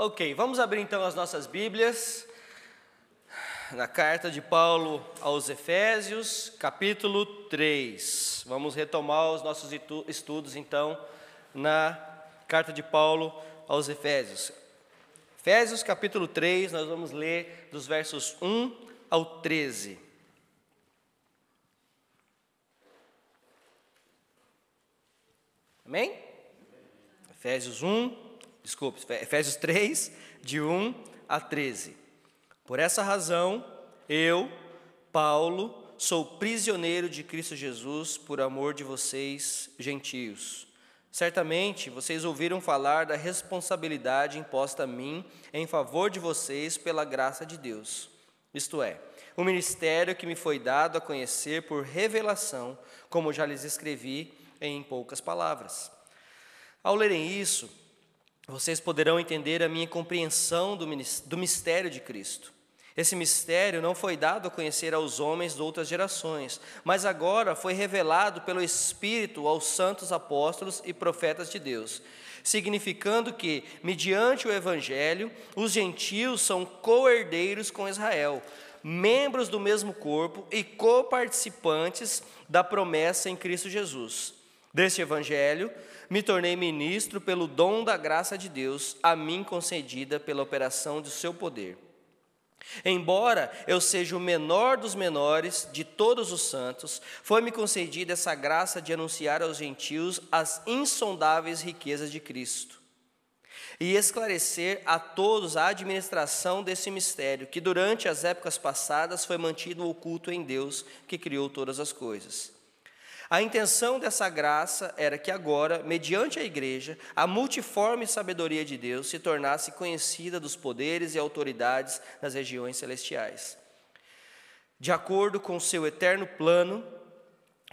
Ok, vamos abrir então as nossas Bíblias na carta de Paulo aos Efésios, capítulo 3. Vamos retomar os nossos estudos então na carta de Paulo aos Efésios. Efésios, capítulo 3, nós vamos ler dos versos 1 ao 13. Amém? Efésios 3, de 1 a 13. Por essa razão, eu, Paulo, sou prisioneiro de Cristo Jesus por amor de vocês, gentios. Certamente vocês ouviram falar da responsabilidade imposta a mim em favor de vocês pela graça de Deus. Isto é, o ministério que me foi dado a conhecer por revelação, como já lhes escrevi em poucas palavras. Ao lerem isso, vocês poderão entender a minha compreensão do mistério de Cristo. Esse mistério não foi dado a conhecer aos homens de outras gerações, mas agora foi revelado pelo Espírito aos santos apóstolos e profetas de Deus, significando que, mediante o Evangelho, os gentios são co-herdeiros com Israel, membros do mesmo corpo e coparticipantes da promessa em Cristo Jesus. Deste Evangelho, me tornei ministro pelo dom da graça de Deus, a mim concedida pela operação do seu poder. Embora eu seja o menor dos menores de todos os santos, foi-me concedida essa graça de anunciar aos gentios as insondáveis riquezas de Cristo e esclarecer a todos a administração desse mistério, que durante as épocas passadas foi mantido oculto em Deus, que criou todas as coisas. A intenção dessa graça era que agora, mediante a igreja, a multiforme sabedoria de Deus se tornasse conhecida dos poderes e autoridades nas regiões celestiais. De acordo com o seu eterno plano,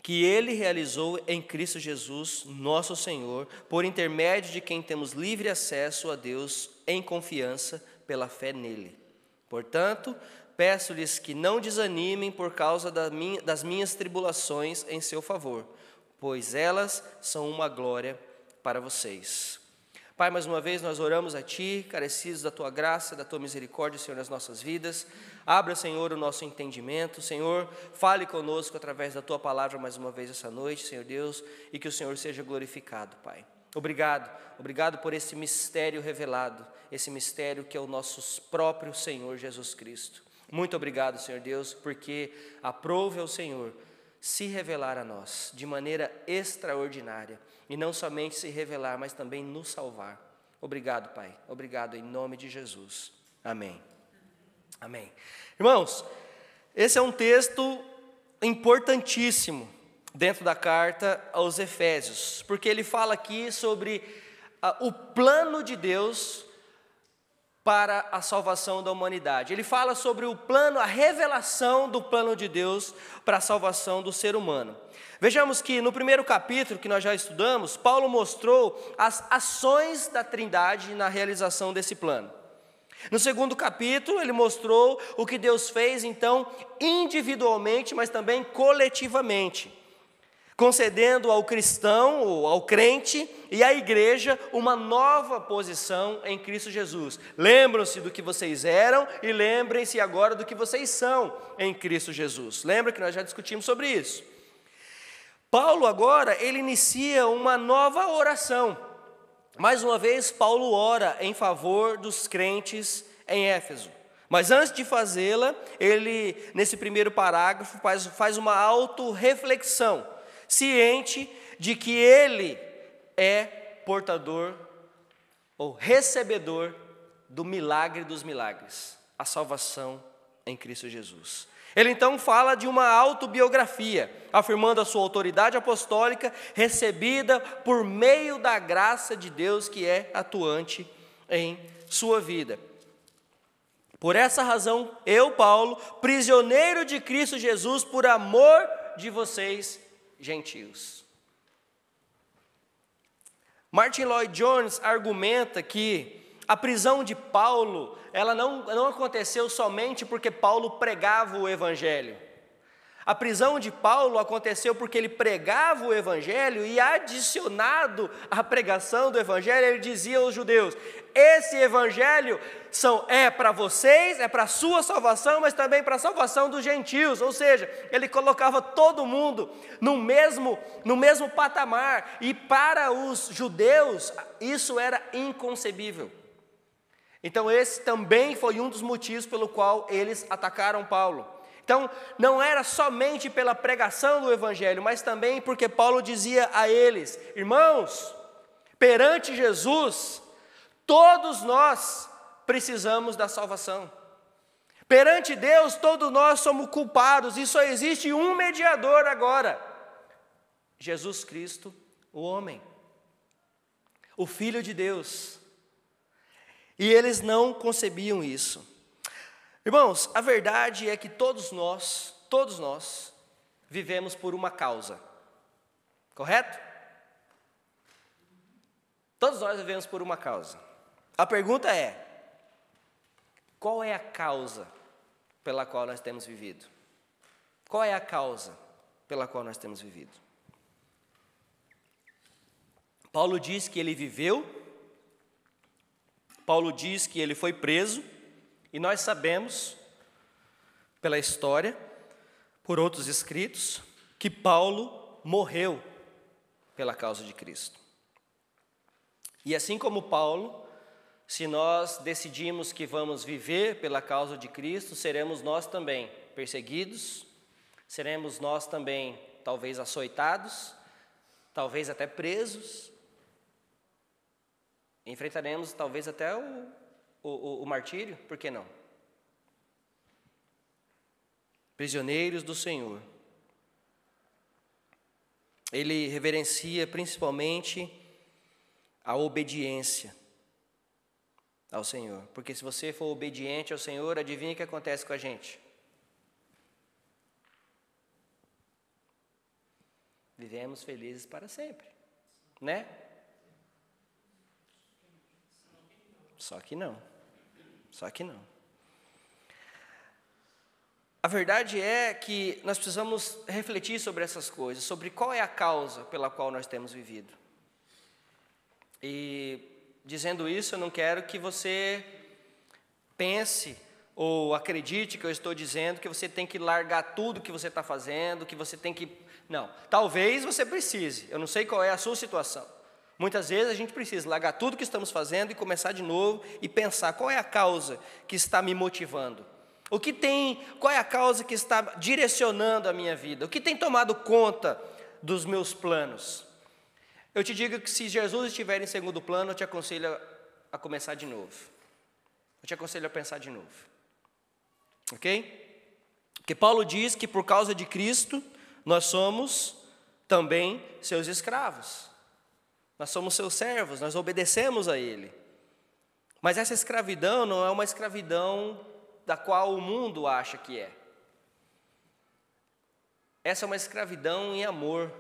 que Ele realizou em Cristo Jesus, nosso Senhor, por intermédio de quem temos livre acesso a Deus em confiança pela fé nele. Portanto, peço-lhes que não desanimem por causa das minhas tribulações em seu favor, pois elas são uma glória para vocês. Pai, mais uma vez nós oramos a Ti, carecidos da Tua graça, da Tua misericórdia, Senhor, nas nossas vidas. Abra, Senhor, o nosso entendimento. Senhor, fale conosco através da Tua palavra mais uma vez essa noite, Senhor Deus, e que o Senhor seja glorificado, Pai. Obrigado por esse mistério revelado, esse mistério que é o nosso próprio Senhor Jesus Cristo. Muito obrigado, Senhor Deus, porque aprove ao Senhor se revelar a nós de maneira extraordinária, e não somente se revelar, mas também nos salvar. Obrigado, Pai. Obrigado em nome de Jesus. Amém. Amém. Irmãos, esse é um texto importantíssimo dentro da carta aos Efésios, porque ele fala aqui sobre o plano de Deus para a salvação da humanidade. Ele fala sobre o plano, a revelação do plano de Deus para a salvação do ser humano. Vejamos que no primeiro capítulo que nós já estudamos, Paulo mostrou as ações da Trindade na realização desse plano. No segundo capítulo, ele mostrou o que Deus fez, então, individualmente, mas também coletivamente, concedendo ao cristão, ou ao crente e à igreja uma nova posição em Cristo Jesus. Lembram-se do que vocês eram e lembrem-se agora do que vocês são em Cristo Jesus. Lembra que nós já discutimos sobre isso? Paulo agora, ele inicia uma nova oração. Mais uma vez, Paulo ora em favor dos crentes em Éfeso. Mas antes de fazê-la, ele, nesse primeiro parágrafo, faz uma autorreflexão, ciente de que ele é portador ou recebedor do milagre dos milagres, a salvação em Cristo Jesus. Ele então fala de uma autobiografia, afirmando a sua autoridade apostólica recebida por meio da graça de Deus que é atuante em sua vida. Por essa razão, eu, Paulo, prisioneiro de Cristo Jesus, por amor de vocês, gentios. Martin Lloyd Jones argumenta que a prisão de Paulo, ela não aconteceu somente porque Paulo pregava o Evangelho. A prisão de Paulo aconteceu porque ele pregava o evangelho e, adicionado à pregação do evangelho, ele dizia aos judeus: esse evangelho é para vocês, é para a sua salvação, mas também para a salvação dos gentios. Ou seja, ele colocava todo mundo no mesmo patamar, e para os judeus isso era inconcebível. Então esse também foi um dos motivos pelo qual eles atacaram Paulo. Então, não era somente pela pregação do evangelho, mas também porque Paulo dizia a eles: irmãos, perante Jesus, todos nós precisamos da salvação. Perante Deus, todos nós somos culpados, e só existe um mediador agora: Jesus Cristo, o homem, o Filho de Deus. E eles não concebiam isso. Irmãos, a verdade é que todos nós vivemos por uma causa, correto? Todos nós vivemos por uma causa. A pergunta é: qual é a causa pela qual nós temos vivido? Qual é a causa pela qual nós temos vivido? Paulo diz que ele viveu, Paulo diz que ele foi preso, e nós sabemos, pela história, por outros escritos, que Paulo morreu pela causa de Cristo. E assim como Paulo, se nós decidimos que vamos viver pela causa de Cristo, seremos nós também perseguidos, seremos nós também talvez açoitados, talvez até presos, enfrentaremos talvez até o martírio, por que não? Prisioneiros do Senhor. Ele reverencia principalmente a obediência ao Senhor, porque se você for obediente ao Senhor, adivinha o que acontece com a gente? Vivemos felizes para sempre, né? Só que não. A verdade é que nós precisamos refletir sobre essas coisas, sobre qual é a causa pela qual nós temos vivido. E dizendo isso, eu não quero que você pense ou acredite que eu estou dizendo que você tem que largar tudo que você está fazendo, que você tem que... Não, talvez você precise, eu não sei qual é a sua situação. Muitas vezes a gente precisa largar tudo que estamos fazendo e começar de novo e pensar: qual é a causa que está me motivando? Qual é a causa que está direcionando a minha vida? O que tem tomado conta dos meus planos? Eu te digo que se Jesus estiver em segundo plano, eu te aconselho a começar de novo. Eu te aconselho a pensar de novo. Ok? Porque Paulo diz que por causa de Cristo, nós somos também seus escravos. Nós somos seus servos, nós obedecemos a Ele. Mas essa escravidão não é uma escravidão da qual o mundo acha que é. Essa é uma escravidão em amor,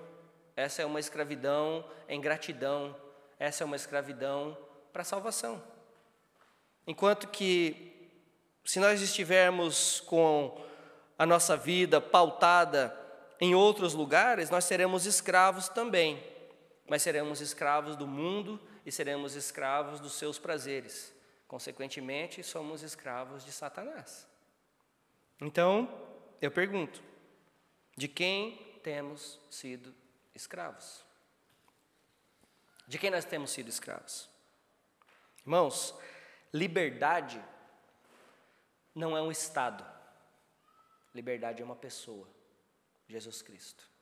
essa é uma escravidão em gratidão, essa é uma escravidão para a salvação. Enquanto que, se nós estivermos com a nossa vida pautada em outros lugares, nós seremos escravos também. Mas seremos escravos do mundo e seremos escravos dos seus prazeres. Consequentemente, somos escravos de Satanás. Então, eu pergunto: de quem temos sido escravos? De quem nós temos sido escravos? Irmãos, liberdade não é um estado. Liberdade é uma pessoa, Jesus Cristo.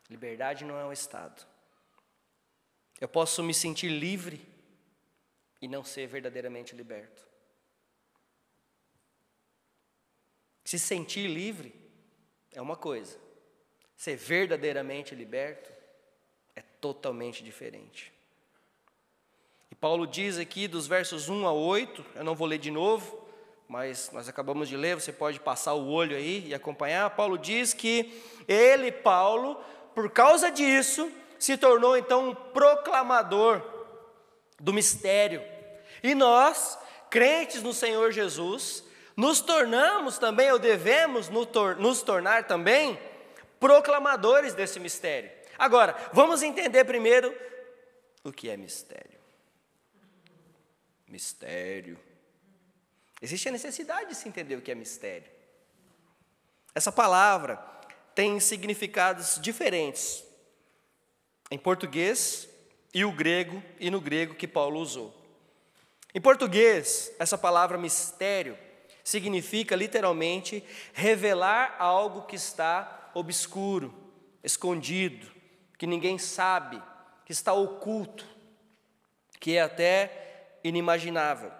Liberdade não é um estado. Eu posso me sentir livre e não ser verdadeiramente liberto. Se sentir livre é uma coisa. Ser verdadeiramente liberto é totalmente diferente. E Paulo diz aqui dos versos 1 a 8, eu não vou ler de novo, mas nós acabamos de ler, você pode passar o olho aí e acompanhar. Paulo diz que ele, Paulo, por causa disso, se tornou então um proclamador do mistério. E nós, crentes no Senhor Jesus, nos tornamos também, ou devemos nos tornar também, proclamadores desse mistério. Agora, vamos entender primeiro o que é mistério. Mistério. Existe a necessidade de se entender o que é mistério. Essa palavra tem significados diferentes em português e no grego que Paulo usou. Em português, essa palavra mistério significa literalmente revelar algo que está obscuro, escondido, que ninguém sabe, que está oculto, que é até inimaginável.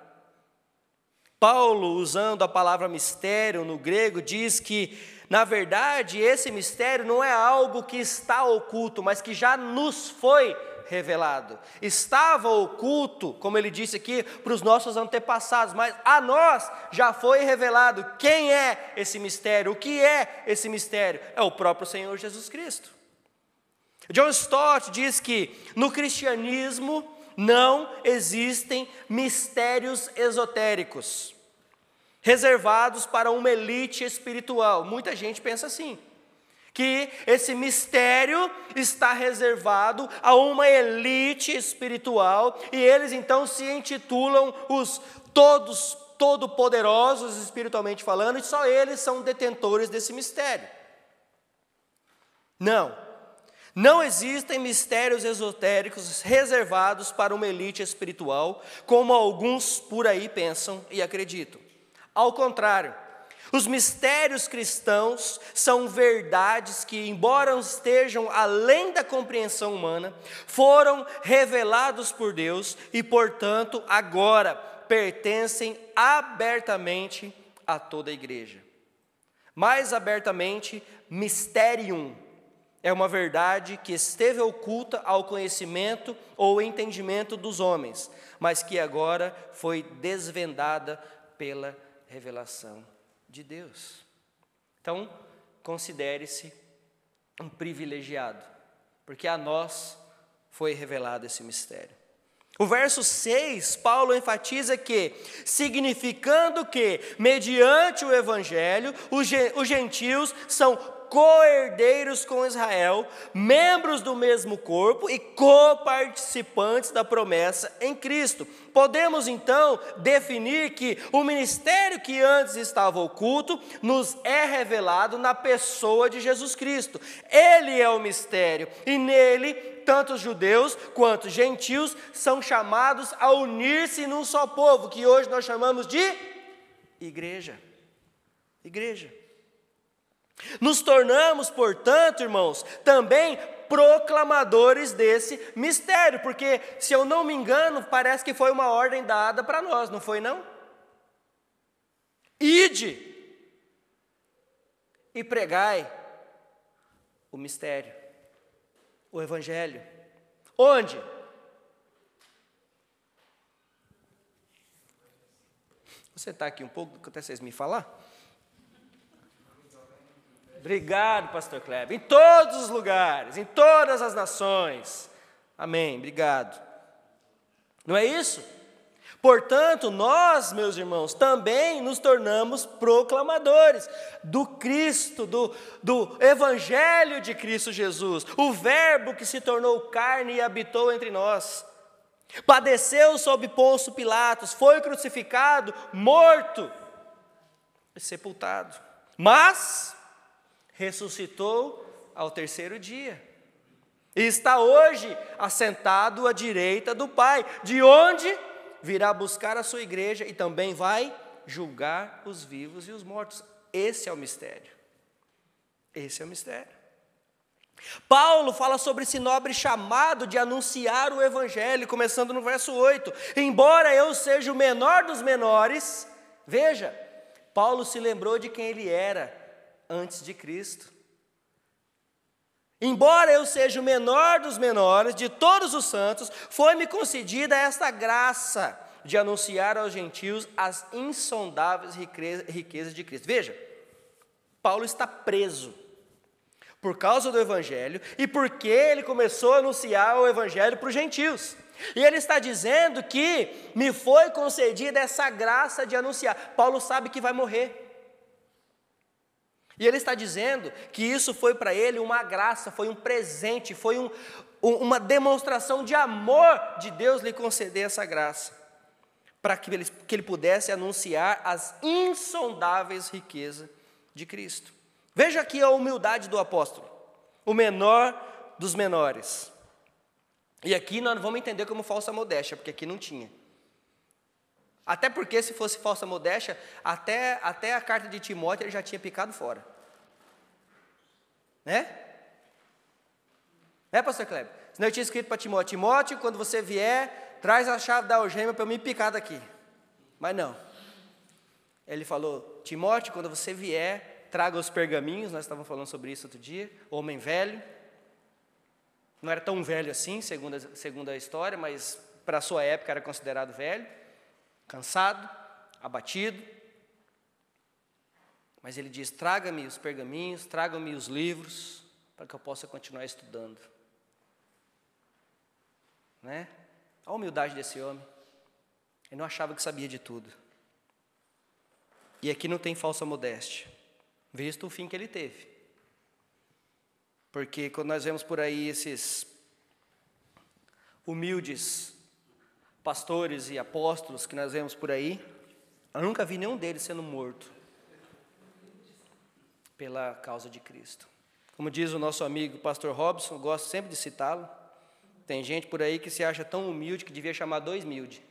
Paulo, usando a palavra mistério no grego, diz que, na verdade, esse mistério não é algo que está oculto, mas que já nos foi revelado. Estava oculto, como ele disse aqui, para os nossos antepassados, mas a nós já foi revelado. Quem é esse mistério? O que é esse mistério? É o próprio Senhor Jesus Cristo. John Stott diz que no cristianismo não existem mistérios esotéricos, reservados para uma elite espiritual. Muita gente pensa assim, que esse mistério está reservado a uma elite espiritual, e eles então se intitulam os todo-poderosos espiritualmente falando, e só eles são detentores desse mistério. Não existem mistérios esotéricos reservados para uma elite espiritual, como alguns por aí pensam e acreditam. Ao contrário, os mistérios cristãos são verdades que, embora estejam além da compreensão humana, foram revelados por Deus e, portanto, agora pertencem abertamente a toda a igreja. Mais abertamente, mysterium é uma verdade que esteve oculta ao conhecimento ou entendimento dos homens, mas que agora foi desvendada pela revelação de Deus. Então, considere-se um privilegiado, porque a nós foi revelado esse mistério. O verso 6, Paulo enfatiza que, significando que, mediante o Evangelho, os gentios são co-herdeiros com Israel, membros do mesmo corpo e coparticipantes da promessa em Cristo. Podemos então definir que o ministério que antes estava oculto nos é revelado na pessoa de Jesus Cristo. Ele é o mistério e nele tanto os judeus quanto os gentios são chamados a unir-se num só povo, que hoje nós chamamos de igreja. Igreja. Nos tornamos, portanto, irmãos, também proclamadores desse mistério, porque, se eu não me engano, parece que foi uma ordem dada para nós, não foi não? Ide e pregai o mistério, o Evangelho. Onde? Você está aqui um pouco, até vocês me falar? Obrigado, pastor Kleber. Em todos os lugares, em todas as nações. Amém, obrigado. Não é isso? Portanto, nós, meus irmãos, também nos tornamos proclamadores do Cristo, do Evangelho de Cristo Jesus, o Verbo que se tornou carne e habitou entre nós. Padeceu sob Pôncio Pilatos, foi crucificado, morto e sepultado. Mas ressuscitou ao terceiro dia. E está hoje assentado à direita do Pai, de onde virá buscar a sua igreja e também vai julgar os vivos e os mortos. Esse é o mistério. Esse é o mistério. Paulo fala sobre esse nobre chamado de anunciar o Evangelho, começando no verso 8. Embora eu seja o menor dos menores, veja, Paulo se lembrou de quem ele era antes de Cristo. Embora eu seja o menor dos menores, de todos os santos, foi-me concedida esta graça de anunciar aos gentios as insondáveis riquezas de Cristo. Veja, Paulo está preso por causa do Evangelho e porque ele começou a anunciar o Evangelho para os gentios. E ele está dizendo que me foi concedida essa graça de anunciar. Paulo sabe que vai morrer. E ele está dizendo que isso foi para ele uma graça, foi um presente, foi uma demonstração de amor de Deus lhe conceder essa graça, para que ele pudesse anunciar as insondáveis riquezas de Cristo. Veja aqui a humildade do apóstolo, o menor dos menores. E aqui nós vamos entender como falsa modéstia, porque aqui não tinha. Até porque se fosse falsa modéstia, até a carta de Timóteo ele já tinha picado fora. Né? Né, pastor Kleber? Senão eu tinha escrito para Timóteo: Timóteo, quando você vier, traz a chave da algema para eu me picar daqui. Mas não. Ele falou: Timóteo, quando você vier, traga os pergaminhos. Nós estávamos falando sobre isso outro dia. Homem velho. Não era tão velho assim, segundo a história, mas para a sua época era considerado velho, cansado, abatido. Mas ele diz: traga-me os pergaminhos, traga-me os livros, para que eu possa continuar estudando. Né? A humildade desse homem. Ele não achava que sabia de tudo. E aqui não tem falsa modéstia, visto o fim que ele teve. Porque quando nós vemos por aí esses humildes pastores e apóstolos que nós vemos por aí, eu nunca vi nenhum deles sendo morto pela causa de Cristo. Como diz o nosso amigo pastor Robson, eu gosto sempre de citá-lo, tem gente por aí que se acha tão humilde que devia chamar 2 milde.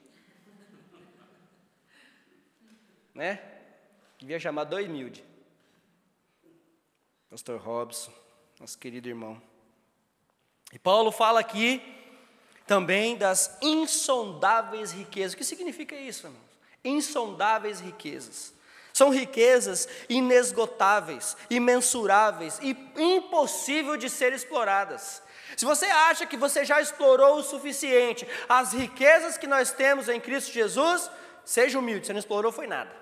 Né? Devia chamar 2 milde. Pastor Robson, nosso querido irmão. E Paulo fala aqui também das insondáveis riquezas. O que significa isso, irmãos? Insondáveis riquezas. São riquezas inesgotáveis, imensuráveis e impossível de ser exploradas. Se você acha que você já explorou o suficiente as riquezas que nós temos em Cristo Jesus, seja humilde, você não explorou foi nada.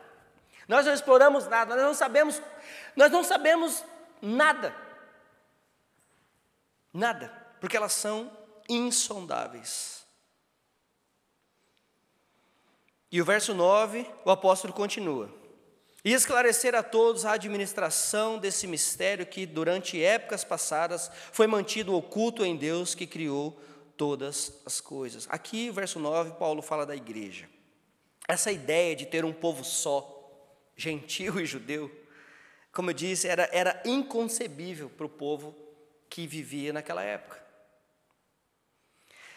Nós não exploramos nada, nós não sabemos nada. Nada, porque elas são insondáveis. E o verso 9, o apóstolo continua: e esclarecer a todos a administração desse mistério que durante épocas passadas foi mantido oculto em Deus que criou todas as coisas. Aqui, o verso 9, Paulo fala da igreja. Essa ideia de ter um povo só, gentil e judeu, como eu disse, era inconcebível para o povo que vivia naquela época.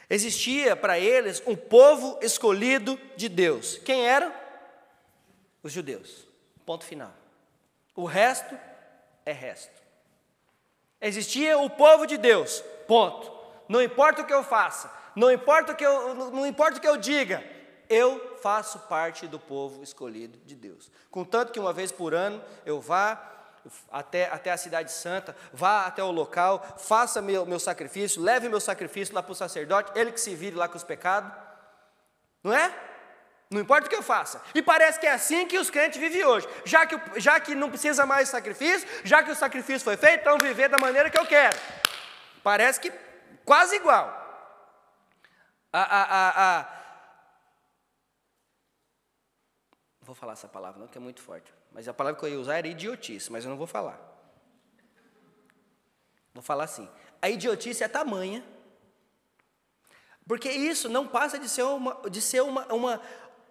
Existia para eles um povo escolhido de Deus. Quem eram? Os judeus. Ponto final. O resto é resto. Existia o povo de Deus. Ponto. Não importa o que eu faça, não importa o que eu diga, eu faço parte do povo escolhido de Deus. Contanto que uma vez por ano eu vá até a cidade santa, vá até o local, faça meu sacrifício, leve meu sacrifício lá para o sacerdote, ele que se vire lá com os pecados, não é? Não importa o que eu faça. E parece que é assim que os crentes vivem hoje, já que não precisa mais de sacrifício, já que o sacrifício foi feito, então viver da maneira que eu quero. Parece que quase igual. Não vou falar essa palavra não, que é muito forte. Mas a palavra que eu ia usar era idiotice, mas eu não vou falar. Vou falar assim: a idiotice é tamanha, porque isso não passa de ser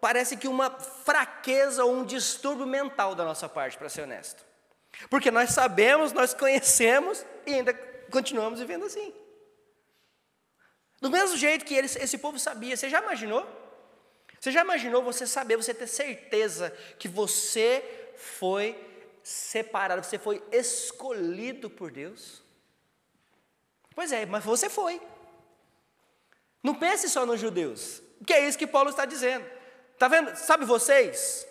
parece que uma fraqueza ou um distúrbio mental da nossa parte, para ser honesto. Porque nós sabemos, nós conhecemos e ainda continuamos vivendo assim. Do mesmo jeito que esse povo sabia. Você já imaginou? Você já imaginou você saber, você ter certeza que você foi separado, você foi escolhido por Deus? Pois é, mas você foi. Não pense só nos judeus, que é isso que Paulo está dizendo. Está vendo? Sabe vocês,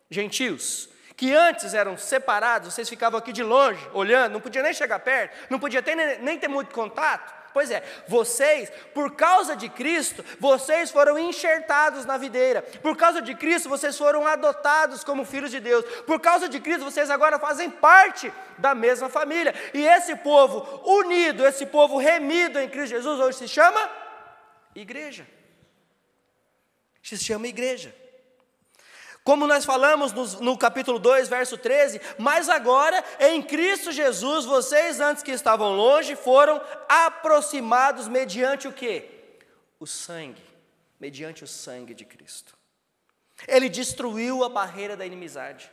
gentios, que antes eram separados, vocês ficavam aqui de longe, olhando, não podia nem chegar perto, não podia nem ter muito contato? Pois é, vocês, por causa de Cristo, vocês foram enxertados na videira. Por causa de Cristo, vocês foram adotados como filhos de Deus. Por causa de Cristo, vocês agora fazem parte da mesma família. E esse povo unido, esse povo remido em Cristo Jesus, hoje se chama igreja. Se chama igreja. Como nós falamos no capítulo 2, verso 13, mas agora em Cristo Jesus, vocês antes que estavam longe, foram aproximados mediante o quê? O sangue, mediante o sangue de Cristo. Ele destruiu a barreira da inimizade.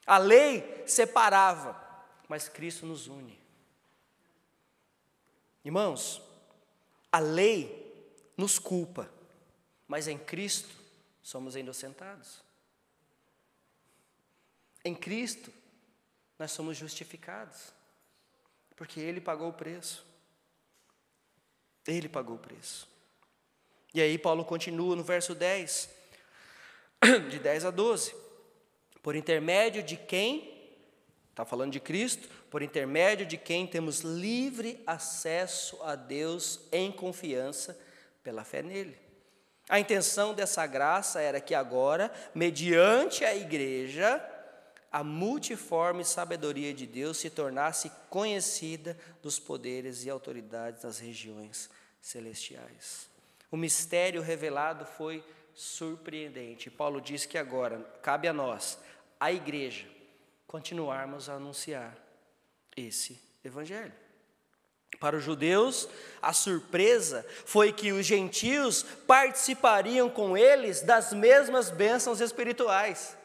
A lei separava, mas Cristo nos une. Irmãos, a lei nos culpa, mas em Cristo somos inocentados. Em Cristo, nós somos justificados, porque Ele pagou o preço. Ele pagou o preço. E aí Paulo continua no verso 10, de 10 a 12. Por intermédio de quem, está falando de Cristo, por intermédio de quem temos livre acesso a Deus em confiança pela fé nele. A intenção dessa graça era que agora, mediante a igreja, a multiforme sabedoria de Deus se tornasse conhecida dos poderes e autoridades das regiões celestiais. O mistério revelado foi surpreendente. Paulo diz que agora cabe a nós, a igreja, continuarmos a anunciar esse evangelho. Para os judeus, a surpresa foi que os gentios participariam com eles das mesmas bênçãos espirituais.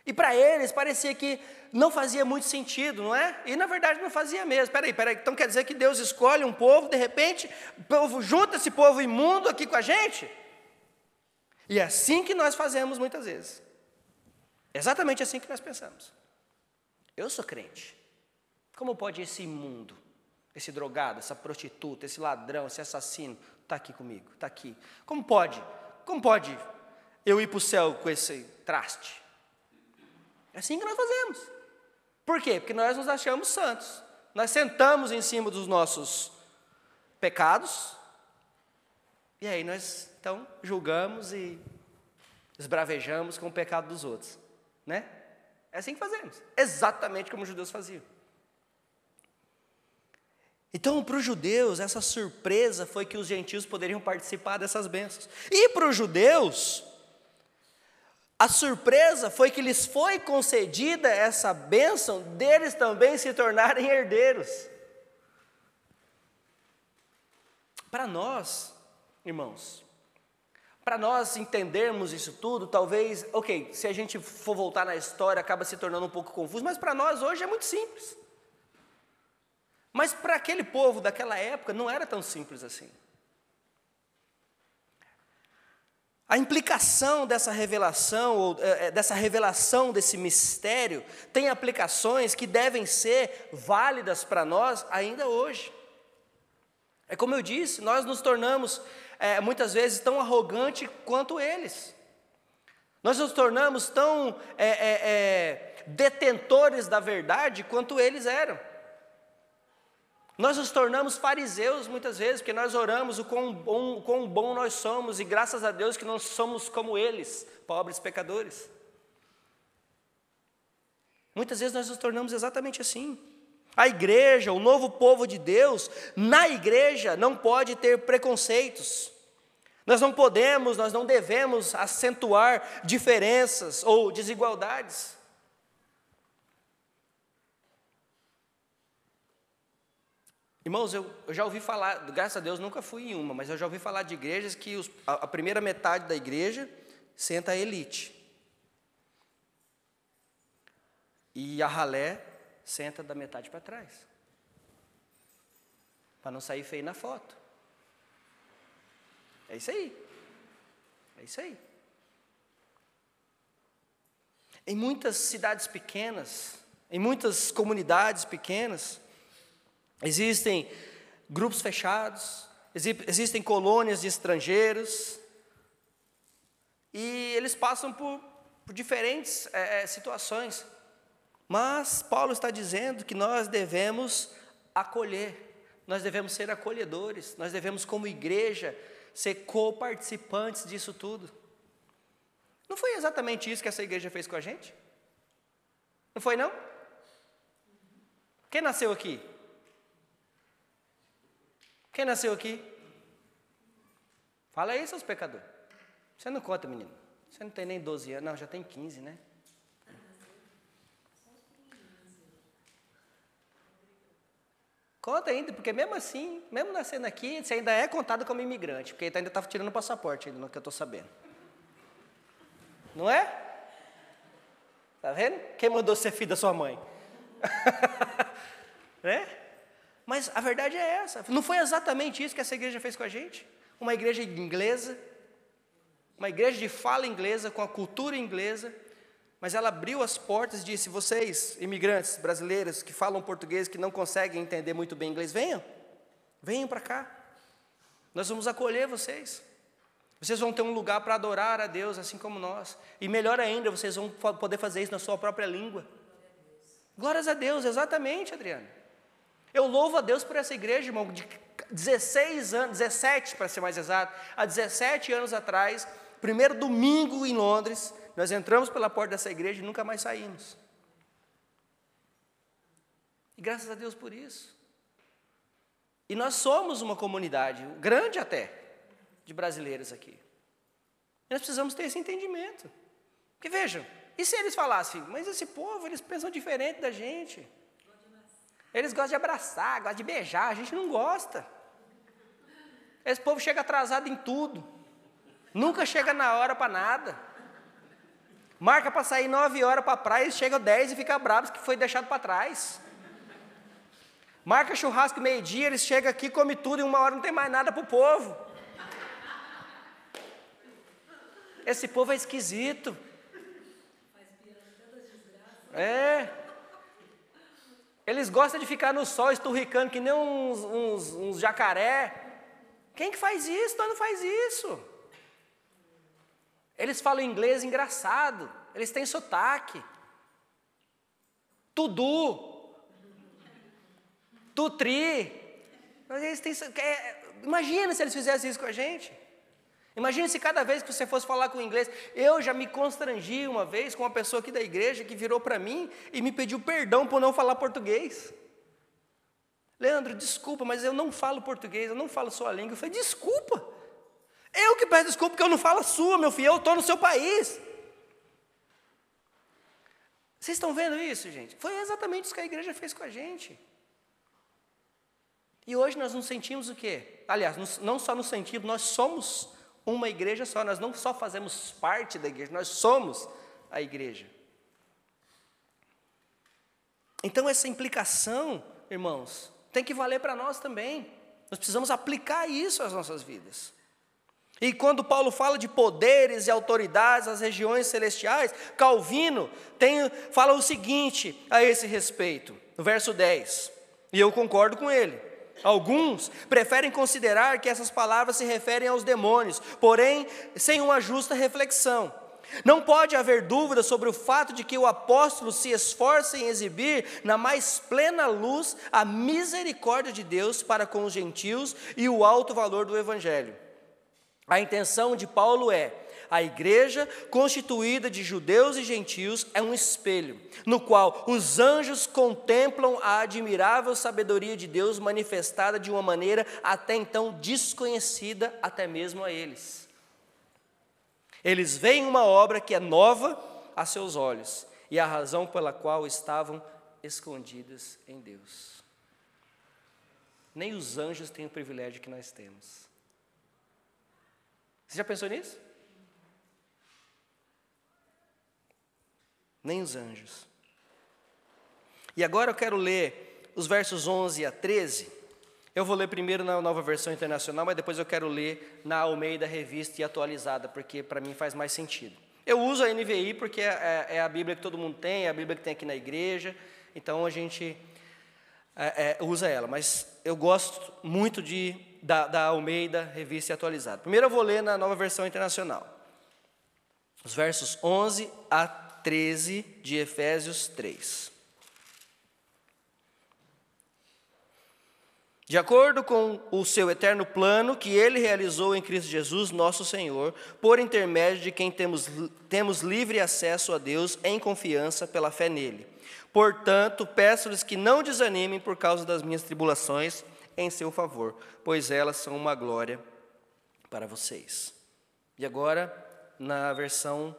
E para eles parecia que não fazia muito sentido, não é? E na verdade não fazia mesmo. Peraí, então quer dizer que Deus escolhe um povo, de repente, o povo junta esse povo imundo aqui com a gente? E é assim que nós fazemos muitas vezes. Exatamente assim que nós pensamos. Eu sou crente. Como pode esse imundo, esse drogado, essa prostituta, esse ladrão, esse assassino, está aqui comigo, está aqui? Como pode eu ir para o céu com esse traste? É assim que nós fazemos. Por quê? Porque nós nos achamos santos. Nós sentamos em cima dos nossos pecados, e aí nós, então, julgamos e esbravejamos com o pecado dos outros. Né? É assim que fazemos. Exatamente como os judeus faziam. Então, para os judeus, essa surpresa foi que os gentios poderiam participar dessas bênçãos. E para os judeus, a surpresa foi que lhes foi concedida essa bênção deles também se tornarem herdeiros. Para nós, irmãos, para nós entendermos isso tudo, talvez, se a gente for voltar na história, acaba se tornando um pouco confuso, mas para nós hoje é muito simples. Mas para aquele povo daquela época não era tão simples assim. A implicação dessa revelação, desse mistério, tem aplicações que devem ser válidas para nós ainda hoje. É como eu disse, nós nos tornamos muitas vezes tão arrogantes quanto eles. Nós nos tornamos tão detentores da verdade quanto eles eram. Nós nos tornamos fariseus muitas vezes, porque nós oramos o quão bom nós somos, e graças a Deus que não somos como eles, pobres pecadores. Muitas vezes nós nos tornamos exatamente assim. A igreja, o novo povo de Deus, na igreja não pode ter preconceitos. Nós não devemos acentuar diferenças ou desigualdades. Irmãos, eu já ouvi falar, graças a Deus nunca fui em uma, mas eu já ouvi falar de igrejas que a primeira metade da igreja senta a elite. E a ralé senta da metade para trás. Para não sair feio na foto. É isso aí. É isso aí. Em muitas cidades pequenas, em muitas comunidades pequenas, existem grupos fechados, existem colônias de estrangeiros, e eles passam por diferentes situações. Mas Paulo está dizendo que nós devemos acolher, nós devemos ser acolhedores, nós devemos, como igreja, ser coparticipantes disso tudo. Não foi exatamente isso que essa igreja fez com a gente? Não foi, não? Quem nasceu aqui? Quem nasceu aqui? Fala aí, seus pecadores. Você não conta, menino. Você não tem nem 12 anos. Não, já tem 15, né? Conta ainda, porque mesmo assim, mesmo nascendo aqui, você ainda é contado como imigrante, porque ainda está tirando o passaporte, ainda, no que eu estou sabendo. Não é? Tá vendo? Quem mandou ser filho da sua mãe? Né? Mas a verdade é essa. Não foi exatamente isso que essa igreja fez com a gente? Uma igreja inglesa, uma igreja de fala inglesa, com a cultura inglesa, mas ela abriu as portas e disse: vocês, imigrantes brasileiros que falam português, que não conseguem entender muito bem inglês, venham para cá. Nós vamos acolher vocês. Vocês vão ter um lugar para adorar a Deus, assim como nós. E melhor ainda, vocês vão poder fazer isso na sua própria língua. Glórias a Deus, exatamente, Adriano. Eu louvo a Deus por essa igreja, irmão, de 16 anos, 17 para ser mais exato, há 17 anos atrás, primeiro domingo em Londres, nós entramos pela porta dessa igreja e nunca mais saímos. E graças a Deus por isso. E nós somos uma comunidade, grande até, de brasileiros aqui. E nós precisamos ter esse entendimento. Porque vejam, e se eles falassem, mas esse povo, eles pensam diferente da gente. Eles gostam de abraçar, gostam de beijar, a gente não gosta. Esse povo chega atrasado em tudo. Nunca chega na hora para nada. Marca para sair 9 horas para a praia, eles chegam 10 e fica bravos que foi deixado para trás. Marca churrasco meio-dia, eles chegam aqui, come tudo e 1 hora não tem mais nada para o povo. Esse povo é esquisito. É. Eles gostam de ficar no sol esturricando que nem uns jacaré. Quem que faz isso? Nós não faz isso. Eles falam inglês engraçado, eles têm sotaque. Tudu, tutri. Mas eles têm, imagina se eles fizessem isso com a gente. Imagina se cada vez que você fosse falar com inglês. Eu já me constrangi uma vez com uma pessoa aqui da igreja que virou para mim e me pediu perdão por não falar português. Leandro, desculpa, mas eu não falo português, eu não falo sua língua. Eu falei, desculpa. Eu que peço desculpa porque eu não falo a sua, meu filho, eu estou no seu país. Vocês estão vendo isso, gente? Foi exatamente isso que a igreja fez com a gente. E hoje nós nos sentimos o quê? Aliás, não só nos sentimos, nós somos uma igreja só, nós não só fazemos parte da igreja, nós somos a igreja. Então essa implicação, irmãos, tem que valer para nós também. Nós precisamos aplicar isso às nossas vidas. E quando Paulo fala de poderes e autoridades nas regiões celestiais, Calvino fala o seguinte a esse respeito, no verso 10, e eu concordo com ele. Alguns preferem considerar que essas palavras se referem aos demônios, porém, sem uma justa reflexão. Não pode haver dúvida sobre o fato de que o apóstolo se esforça em exibir na mais plena luz a misericórdia de Deus para com os gentios e o alto valor do evangelho. A intenção de Paulo a igreja constituída de judeus e gentios é um espelho, no qual os anjos contemplam a admirável sabedoria de Deus manifestada de uma maneira até então desconhecida até mesmo a eles. Eles veem uma obra que é nova a seus olhos e a razão pela qual estavam escondidas em Deus. Nem os anjos têm o privilégio que nós temos. Você já pensou nisso? Nem os anjos. E agora eu quero ler os versos 11 a 13. Eu vou ler primeiro na Nova Versão Internacional, mas depois eu quero ler na Almeida Revista e Atualizada, porque para mim faz mais sentido. Eu uso a NVI porque é a Bíblia que todo mundo tem, é a Bíblia que tem aqui na igreja, então a gente usa ela, mas eu gosto muito da Almeida Revista e Atualizada. Primeiro eu vou ler na Nova Versão Internacional, os versos 11 a 13 de Efésios 3. De acordo com o seu eterno plano que Ele realizou em Cristo Jesus, nosso Senhor, por intermédio de quem temos livre acesso a Deus em confiança pela fé nele. Portanto, peço-lhes que não desanimem por causa das minhas tribulações em seu favor, pois elas são uma glória para vocês. E agora, na versão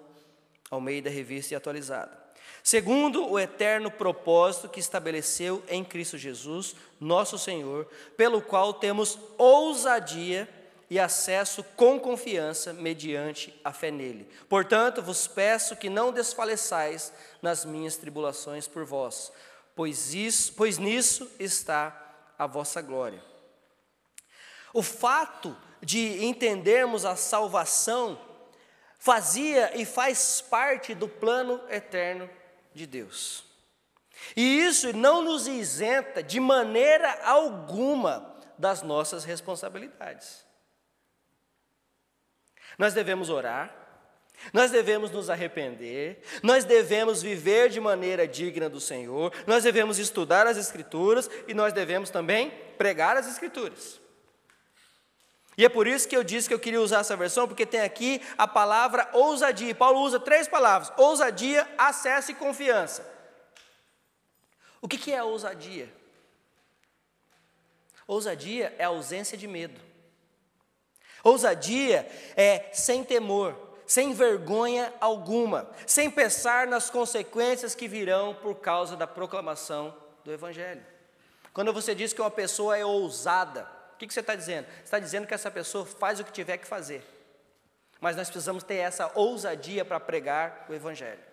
Almeida Revista e Atualizada. Segundo o eterno propósito que estabeleceu em Cristo Jesus, nosso Senhor, pelo qual temos ousadia e acesso com confiança mediante a fé nele. Portanto, vos peço que não desfaleçais nas minhas tribulações por vós, pois nisso está a vossa glória. O fato de entendermos a salvação fazia e faz parte do plano eterno de Deus. E isso não nos isenta de maneira alguma das nossas responsabilidades. Nós devemos orar, nós devemos nos arrepender, nós devemos viver de maneira digna do Senhor, nós devemos estudar as Escrituras e nós devemos também pregar as Escrituras. E é por isso que eu disse que eu queria usar essa versão, porque tem aqui a palavra ousadia. Paulo usa 3 palavras: ousadia, acesso e confiança. O que é ousadia? Ousadia é a ausência de medo. Ousadia é sem temor, sem vergonha alguma, sem pensar nas consequências que virão por causa da proclamação do Evangelho. Quando você diz que uma pessoa é ousada, o que você está dizendo? Você está dizendo que essa pessoa faz o que tiver que fazer. Mas nós precisamos ter essa ousadia para pregar o Evangelho.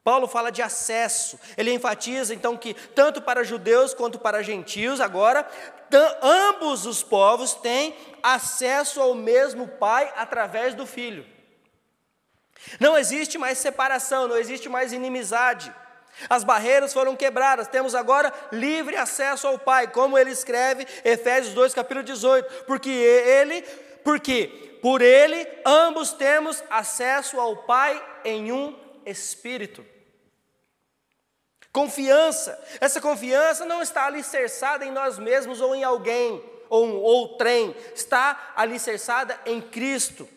Paulo fala de acesso. Ele enfatiza então que tanto para judeus quanto para gentios agora, ambos os povos têm acesso ao mesmo Pai através do Filho. Não existe mais separação, não existe mais inimizade. As barreiras foram quebradas, temos agora livre acesso ao Pai, como ele escreve Efésios 2, capítulo 18, porque por ele ambos temos acesso ao Pai em um Espírito. Confiança, essa confiança não está alicerçada em nós mesmos ou em alguém, ou um outrem, está alicerçada em Cristo.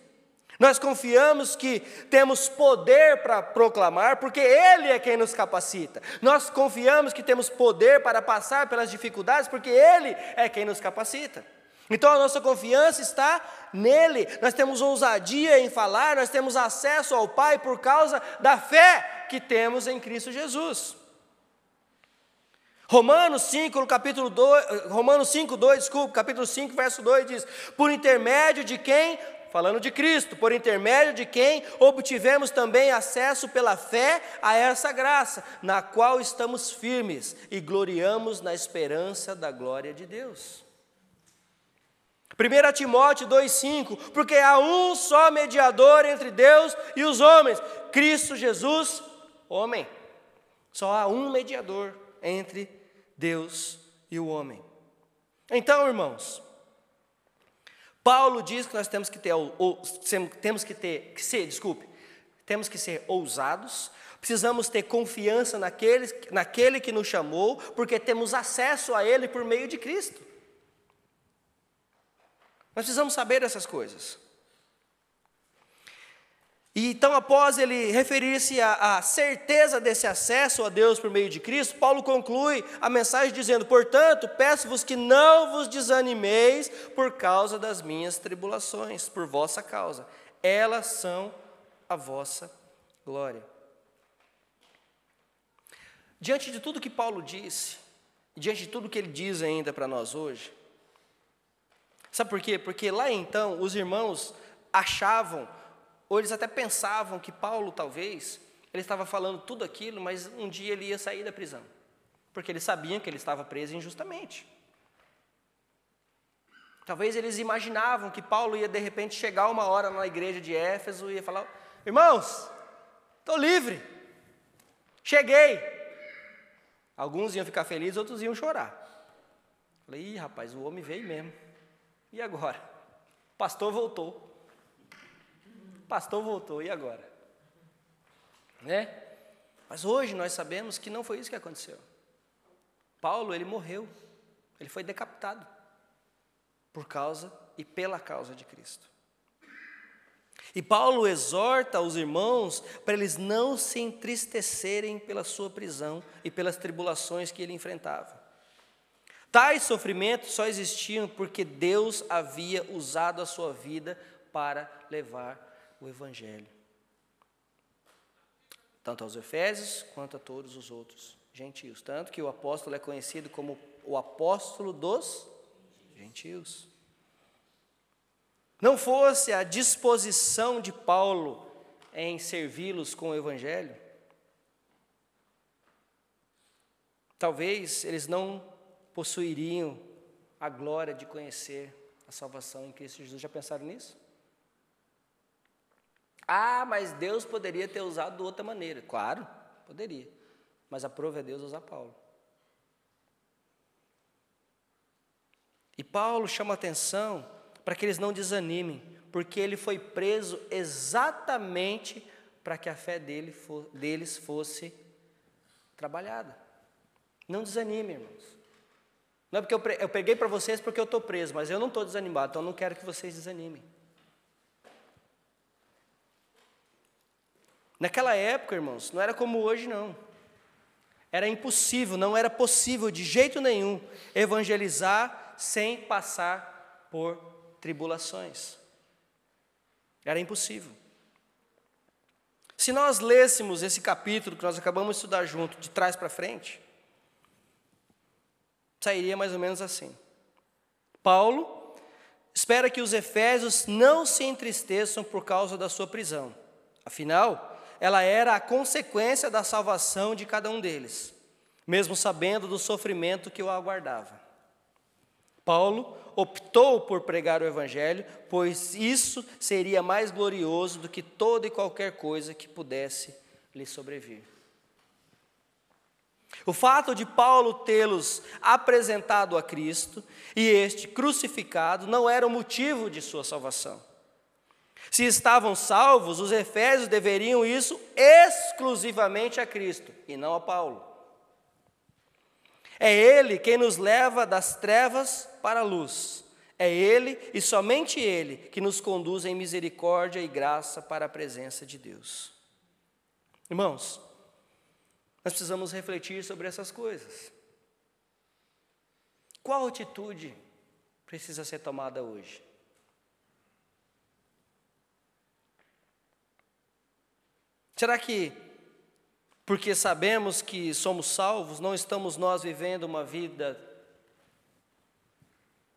Nós confiamos que temos poder para proclamar, porque Ele é quem nos capacita. Nós confiamos que temos poder para passar pelas dificuldades, porque Ele é quem nos capacita. Então a nossa confiança está nele. Nós temos ousadia em falar, nós temos acesso ao Pai por causa da fé que temos em Cristo Jesus. Romanos 5, capítulo 5, verso 2 diz: por intermédio de quem, falando de Cristo, por intermédio de quem obtivemos também acesso pela fé a essa graça, na qual estamos firmes e gloriamos na esperança da glória de Deus. 1 Timóteo 2,5, porque há um só mediador entre Deus e os homens, Cristo Jesus, homem. Só há um mediador entre Deus e o homem. Então, irmãos, Paulo diz que nós temos que ser ousados, precisamos ter confiança naquele que nos chamou, porque temos acesso a Ele por meio de Cristo. Nós precisamos saber dessas coisas. E então, após ele referir-se à certeza desse acesso a Deus por meio de Cristo, Paulo conclui a mensagem dizendo: portanto, peço-vos que não vos desanimeis por causa das minhas tribulações, por vossa causa. Elas são a vossa glória. Diante de tudo que Paulo disse, diante de tudo que ele diz ainda para nós hoje, sabe por quê? Porque lá então os irmãos achavam, ou eles até pensavam que Paulo talvez, ele estava falando tudo aquilo, mas um dia ele ia sair da prisão, porque eles sabiam que ele estava preso injustamente. Talvez eles imaginavam que Paulo ia de repente chegar uma hora na igreja de Éfeso e ia falar: irmãos, estou livre, cheguei. Alguns iam ficar felizes, outros iam chorar. Falei: ih, rapaz, o homem veio mesmo. E agora? O pastor voltou. E agora? Né? Mas hoje nós sabemos que não foi isso que aconteceu. Paulo, ele morreu. Ele foi decapitado. Por causa e pela causa de Cristo. E Paulo exorta os irmãos para eles não se entristecerem pela sua prisão e pelas tribulações que ele enfrentava. Tais sofrimentos só existiam porque Deus havia usado a sua vida para levar o Evangelho, tanto aos Efésios quanto a todos os outros gentios. Tanto que o apóstolo é conhecido como o apóstolo dos gentios. Não fosse a disposição de Paulo em servi-los com o Evangelho, talvez eles não possuiriam a glória de conhecer a salvação em Cristo Jesus. Já pensaram nisso? Mas Deus poderia ter usado de outra maneira. Claro, poderia. Mas aprove a Deus usar Paulo. E Paulo chama atenção para que eles não desanimem, porque ele foi preso exatamente para que a fé deles fosse trabalhada. Não desanime, irmãos. Não é porque eu preguei para vocês porque eu estou preso, mas eu não estou desanimado, então eu não quero que vocês desanimem. Naquela época, irmãos, não era como hoje, não. Era impossível, não era possível de jeito nenhum evangelizar sem passar por tribulações. Era impossível. Se nós lêssemos esse capítulo que nós acabamos de estudar junto, de trás para frente, sairia mais ou menos assim. Paulo espera que os efésios não se entristeçam por causa da sua prisão. Afinal, ela era a consequência da salvação de cada um deles, mesmo sabendo do sofrimento que o aguardava. Paulo optou por pregar o Evangelho, pois isso seria mais glorioso do que toda e qualquer coisa que pudesse lhe sobrevir. O fato de Paulo tê-los apresentado a Cristo e este crucificado não era o motivo de sua salvação. Se estavam salvos, os efésios deveriam isso exclusivamente a Cristo e não a Paulo. É Ele quem nos leva das trevas para a luz. É Ele e somente Ele que nos conduz em misericórdia e graça para a presença de Deus. Irmãos, nós precisamos refletir sobre essas coisas. Qual atitude precisa ser tomada hoje? Será que, porque sabemos que somos salvos, não estamos nós vivendo uma vida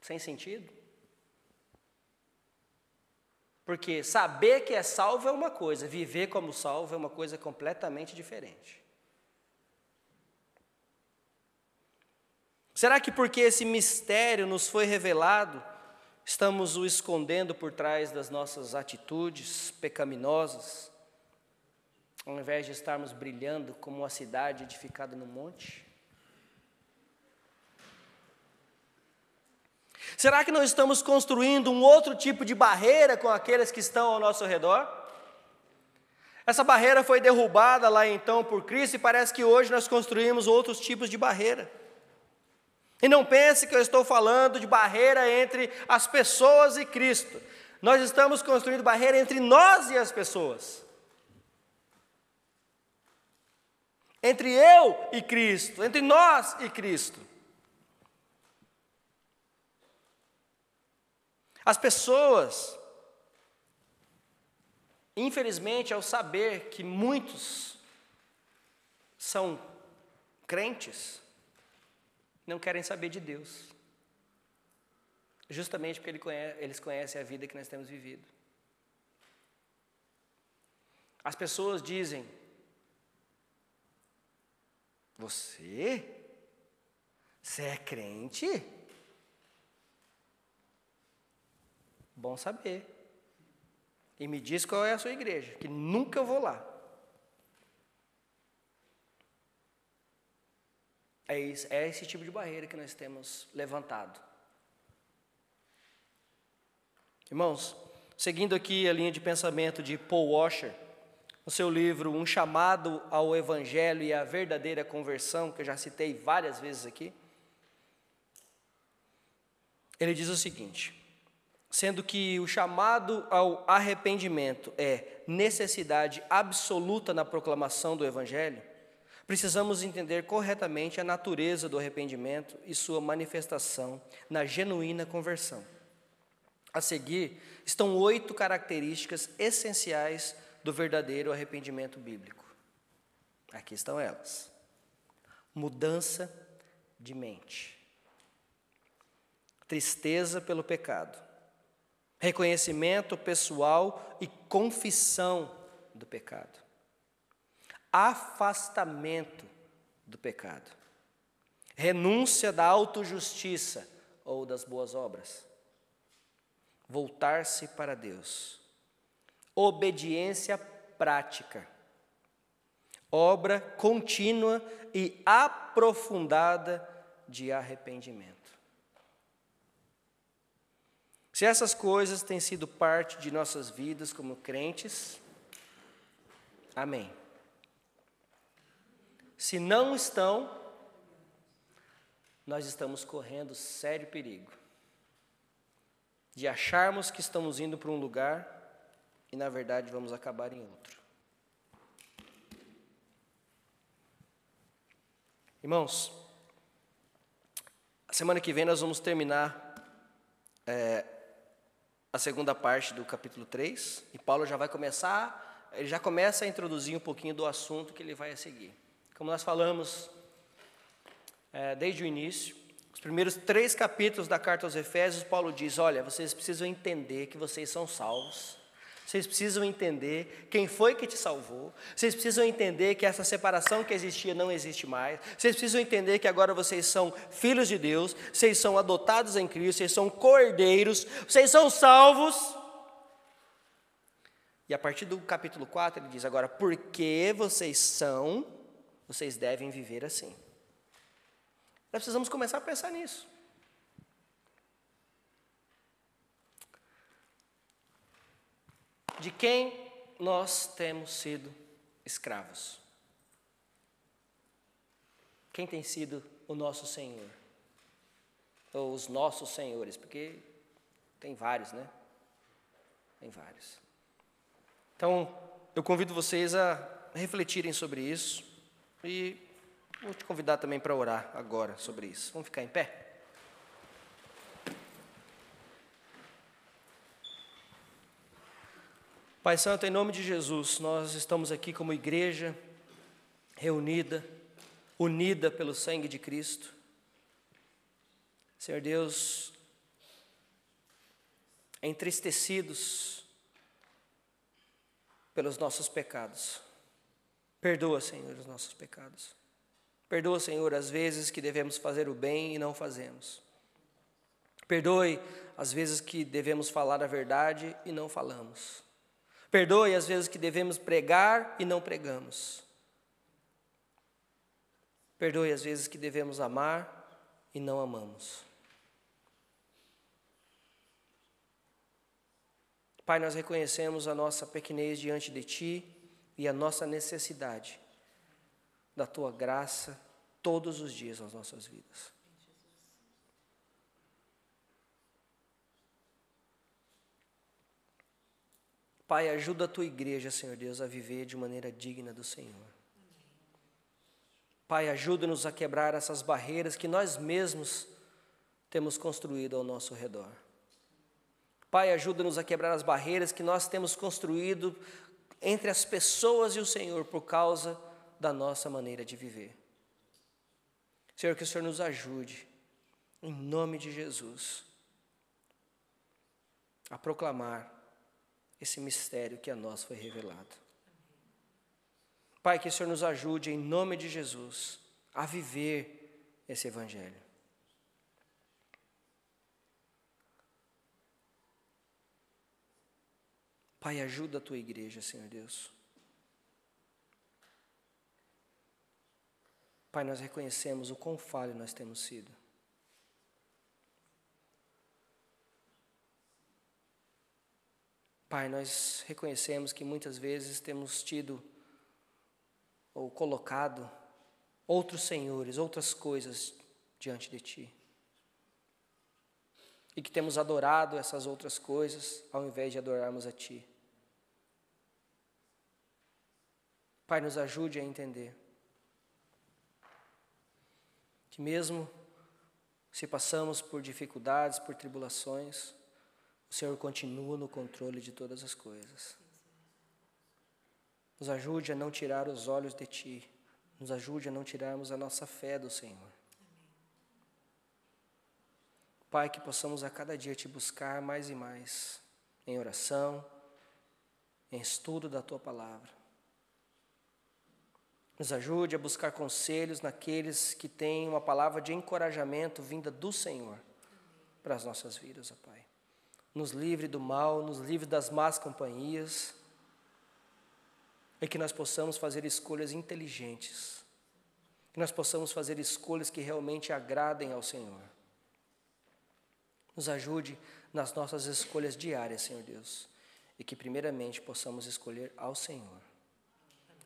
sem sentido? Porque saber que é salvo é uma coisa, viver como salvo é uma coisa completamente diferente. Será que porque esse mistério nos foi revelado, estamos o escondendo por trás das nossas atitudes pecaminosas, ao invés de estarmos brilhando como uma cidade edificada no monte? Será que não estamos construindo um outro tipo de barreira com aqueles que estão ao nosso redor? Essa barreira foi derrubada lá então por Cristo e parece que hoje nós construímos outros tipos de barreira. E não pense que eu estou falando de barreira entre as pessoas e Cristo. Nós estamos construindo barreira entre nós e as pessoas. Entre eu e Cristo, entre nós e Cristo. As pessoas, infelizmente, ao saber que muitos são crentes, não querem saber de Deus. Justamente porque eles conhecem a vida que nós temos vivido. As pessoas dizem: Você é crente? Bom saber. E me diz qual é a sua igreja, que nunca eu vou lá. É esse tipo de barreira que nós temos levantado. Irmãos, seguindo aqui a linha de pensamento de Paul Washer, no seu livro Um Chamado ao Evangelho e a Verdadeira Conversão, que eu já citei várias vezes aqui, ele diz o seguinte: sendo que o chamado ao arrependimento é necessidade absoluta na proclamação do Evangelho, precisamos entender corretamente a natureza do arrependimento e sua manifestação na genuína conversão. a seguir estão 8 características essenciais do verdadeiro arrependimento bíblico. Aqui estão elas. Mudança de mente. Tristeza pelo pecado. Reconhecimento pessoal e confissão do pecado. Afastamento do pecado. Renúncia da autojustiça ou das boas obras. Voltar-se para Deus. Obediência prática. Obra contínua e aprofundada de arrependimento. Se essas coisas têm sido parte de nossas vidas como crentes, amém. Se não estão, nós estamos correndo sério perigo de acharmos que estamos indo para um lugar e, na verdade, vamos acabar em outro. Irmãos, a semana que vem nós vamos terminar a segunda parte do capítulo 3, e Paulo já vai começar, ele já começa a introduzir um pouquinho do assunto que ele vai a seguir. Como nós falamos desde o início, os primeiros 3 capítulos da carta aos Efésios, Paulo diz, olha, vocês precisam entender que vocês são salvos, vocês precisam entender quem foi que te salvou, vocês precisam entender que essa separação que existia não existe mais, vocês precisam entender que agora vocês são filhos de Deus, vocês são adotados em Cristo, vocês são cordeiros, vocês são salvos. E a partir do capítulo 4 ele diz agora, porque vocês devem viver assim. Nós precisamos começar a pensar nisso. De quem nós temos sido escravos? Quem tem sido o nosso Senhor? Ou os nossos senhores, porque tem vários, né? Tem vários. Então, eu convido vocês a refletirem sobre isso e vou te convidar também para orar agora sobre isso. Vamos ficar em pé? Pai Santo, em nome de Jesus, nós estamos aqui como igreja reunida, unida pelo sangue de Cristo. Senhor Deus, entristecidos pelos nossos pecados. Perdoa, Senhor, os nossos pecados. Perdoa, Senhor, as vezes que devemos fazer o bem e não fazemos. Perdoe as vezes que devemos falar a verdade e não falamos. Perdoe as vezes que devemos pregar e não pregamos. Perdoe as vezes que devemos amar e não amamos. Pai, nós reconhecemos a nossa pequenez diante de Ti e a nossa necessidade da Tua graça todos os dias nas nossas vidas. Pai, ajuda a Tua igreja, Senhor Deus, a viver de maneira digna do Senhor. Pai, ajuda-nos a quebrar essas barreiras que nós mesmos temos construído ao nosso redor. Pai, ajuda-nos a quebrar as barreiras que nós temos construído entre as pessoas e o Senhor por causa da nossa maneira de viver. Senhor, que o Senhor nos ajude, em nome de Jesus, a proclamar esse mistério que a nós foi revelado. Pai, que o Senhor nos ajude, em nome de Jesus, a viver esse Evangelho. Pai, ajuda a Tua igreja, Senhor Deus. Pai, nós reconhecemos o quão falho nós temos sido. Pai, nós reconhecemos que muitas vezes temos tido ou colocado outros senhores, outras coisas diante de Ti. E que temos adorado essas outras coisas ao invés de adorarmos a Ti. Pai, nos ajude a entender que mesmo se passamos por dificuldades, por tribulações, O Senhor continua no controle de todas as coisas. Nos ajude a não tirar os olhos de Ti. Nos ajude a não tirarmos a nossa fé do Senhor. Pai, que possamos a cada dia Te buscar mais e mais, em oração, em estudo da Tua palavra. Nos ajude a buscar conselhos naqueles que têm uma palavra de encorajamento vinda do Senhor para as nossas vidas, ó Pai. Nos livre do mal, nos livre das más companhias, e que nós possamos fazer escolhas inteligentes, que nós possamos fazer escolhas que realmente agradem ao Senhor. Nos ajude nas nossas escolhas diárias, Senhor Deus, e que primeiramente possamos escolher ao Senhor,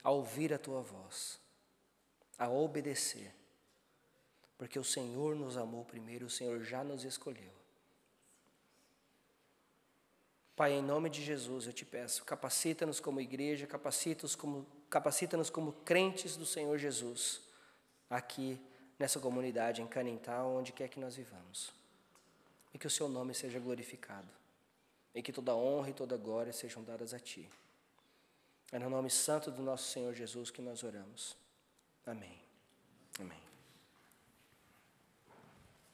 a ouvir a Tua voz, a obedecer, porque o Senhor nos amou primeiro, o Senhor já nos escolheu. Pai, em nome de Jesus, eu Te peço, capacita-nos como igreja, capacita-nos como crentes do Senhor Jesus, aqui nessa comunidade, em Canintá, onde quer que nós vivamos. E que o Seu nome seja glorificado, e que toda honra e toda glória sejam dadas a Ti. É no nome santo do nosso Senhor Jesus que nós oramos. Amém. Amém.